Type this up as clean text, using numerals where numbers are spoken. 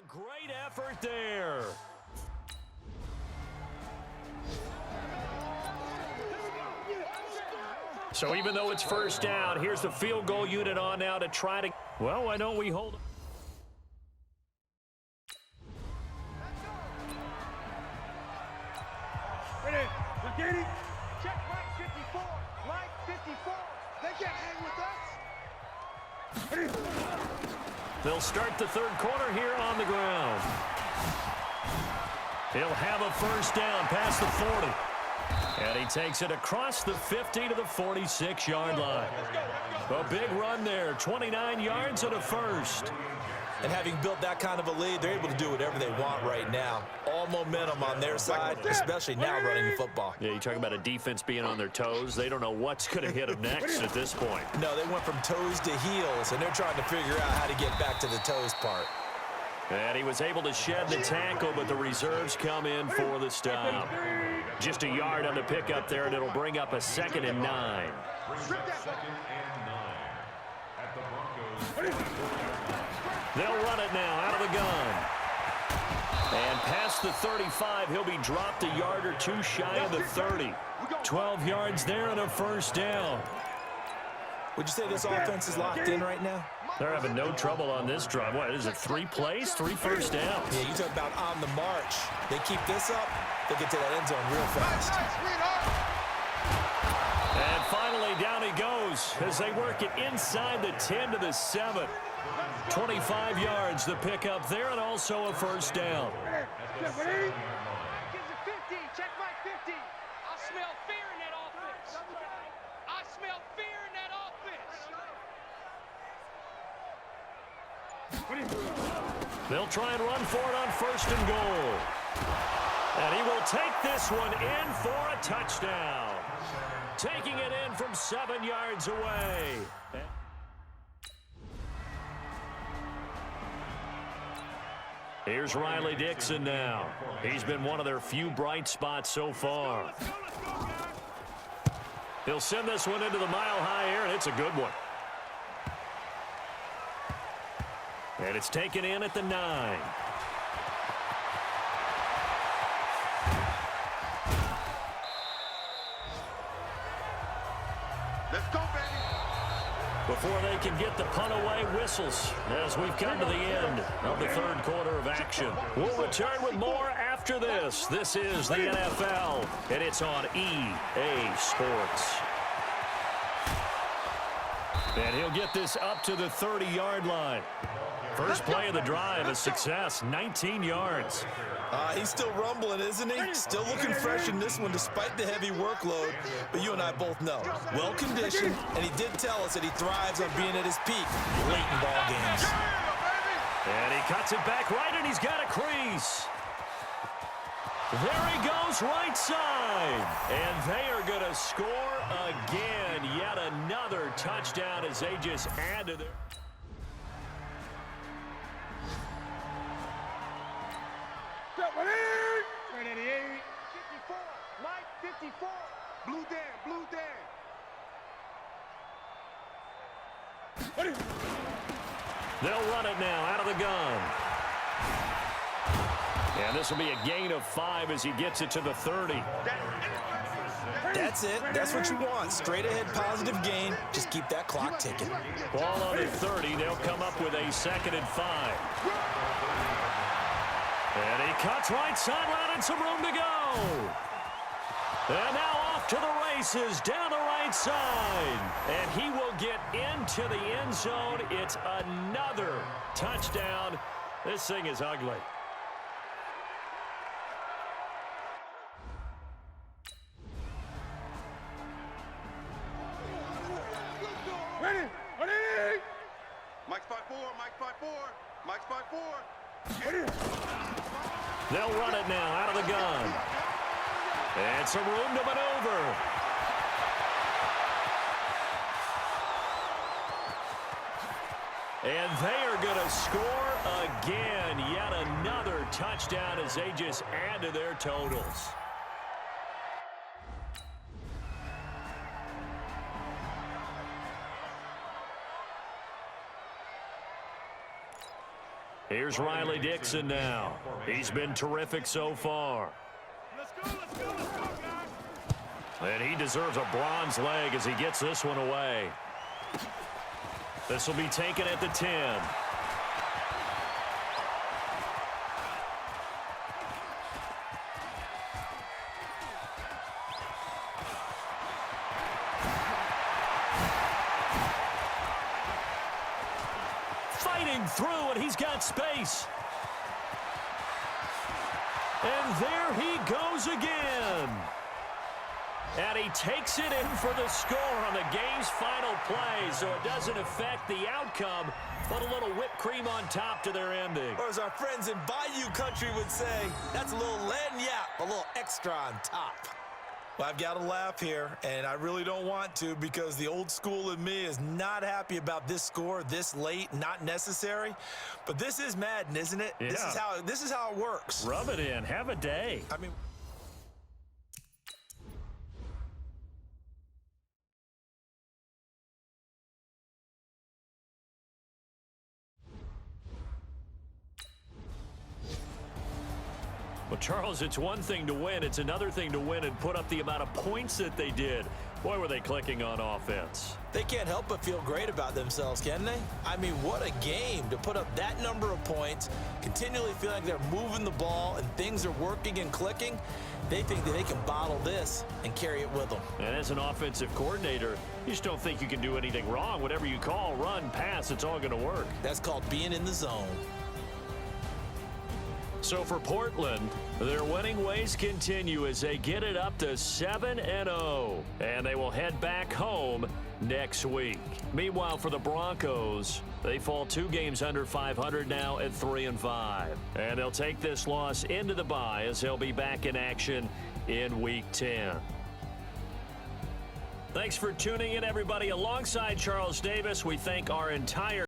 great effort there. So even though it's first down, here's the field goal unit on now to try to... Well, why don't we hold... Ready. Check Mike 54. Mike 54. They can't hang with us. They'll start the third quarter here on the ground. He'll have a first down past the 40. And he takes it across the 50 to the 46-yard line. A big run there, 29 yards and a first. And having built that kind of a lead, they're able to do whatever they want right now. All momentum on their side, especially now running the football. Yeah, you talk about a defense being on their toes. They don't know what's going to hit them next at this point. No, they went from toes to heels, and they're trying to figure out how to get back to the toes part. And he was able to shed the tackle, but the reserves come in for the stop. Just a yard on the pickup there, and it'll bring up a 2nd and 9. They'll run it now out of the gun. And past the 35, he'll be dropped a yard or two shy of the 30. 12 yards there and a first down. Would you say this offense is locked in right now? They're having no trouble on this drive. What, is it 3 plays, 3 first downs? Yeah, you talk about on the march. They keep this up, they get to that end zone real fast. And finally, down he goes as they work it inside the 10 to the 7. 25 yards the pickup there, and also a first down. Gives it 50. Check Mike 50. I smell fear in that offense. I smell fear in that offense. They'll try and run for it on 1st and goal. And he will take this one in for a touchdown. Taking it in from 7 yards away. Here's Riley Dixon now. He's been one of their few bright spots so far. He'll send this one into the mile-high air, and it's a good one. And it's taken in at the 9. Let's go, baby. Before they can get the punt away, whistles as we've come to the end of the third quarter of action. We'll return with more after this. This is the NFL, and it's on EA Sports. And he'll get this up to the 30-yard line. First play of the drive, a success, 19 yards. He's still rumbling, isn't he? Still looking fresh in this one despite the heavy workload. But you and I both know, well-conditioned, and he did tell us that he thrives on being at his peak late in ball games. And he cuts it back right, and he's got a crease. There he goes, right side. And they are going to score again. Yet another touchdown as they just add to their... Right at the 8. 54. Mike 54. Blue Dan. They'll run it now out of the gun. And this will be a gain of 5 as he gets it to the 30. That's it. That's what you want. Straight ahead positive gain. Just keep that clock ticking. Ball on the 30. They'll come up with a 2nd and 5. And he cuts right sideline and some room to go. And now off to the races down the right side. And he will get into the end zone. It's another touchdown. This thing is ugly. Ready. Mike's 5-4. Mike's 5-4. They'll run it now out of the gun. And some room to maneuver. And they are going to score again. Yet another touchdown as they just add to their totals. Here's Here's Riley Dixon now. He's been terrific so far. Let's go, guys. And he deserves a bronze leg as he gets this one away. This will be taken at the 10. Fighting through, and he's got space. And there he goes again. And he takes it in for the score on the game's final play, so it doesn't affect the outcome, but a little whipped cream on top to their ending. Or as our friends in Bayou Country would say, that's a little lagniappe, a little extra on top. Well, I've got to laugh here, and I really don't want to because the old school in me is not happy about this score this late, not necessary. But this is Madden, isn't it? Yeah. This is how it works. Rub it in. Have a day. I mean... Well, Charles, it's one thing to win. It's another thing to win and put up the amount of points that they did. Boy, were they clicking on offense. They can't help but feel great about themselves, can they? I mean, what a game to put up that number of points, continually feel like they're moving the ball and things are working and clicking. They think that they can bottle this and carry it with them. And as an offensive coordinator, you just don't think you can do anything wrong. Whatever you call, run, pass, it's all going to work. That's called being in the zone. So for Portland, their winning ways continue as they get it up to 7-0. And they will head back home next week. Meanwhile, for the Broncos, they fall 2 games under 500 now at 3-5. And they'll take this loss into the bye as they'll be back in action in Week 10. Thanks for tuning in, everybody. Alongside Charles Davis, we thank our entire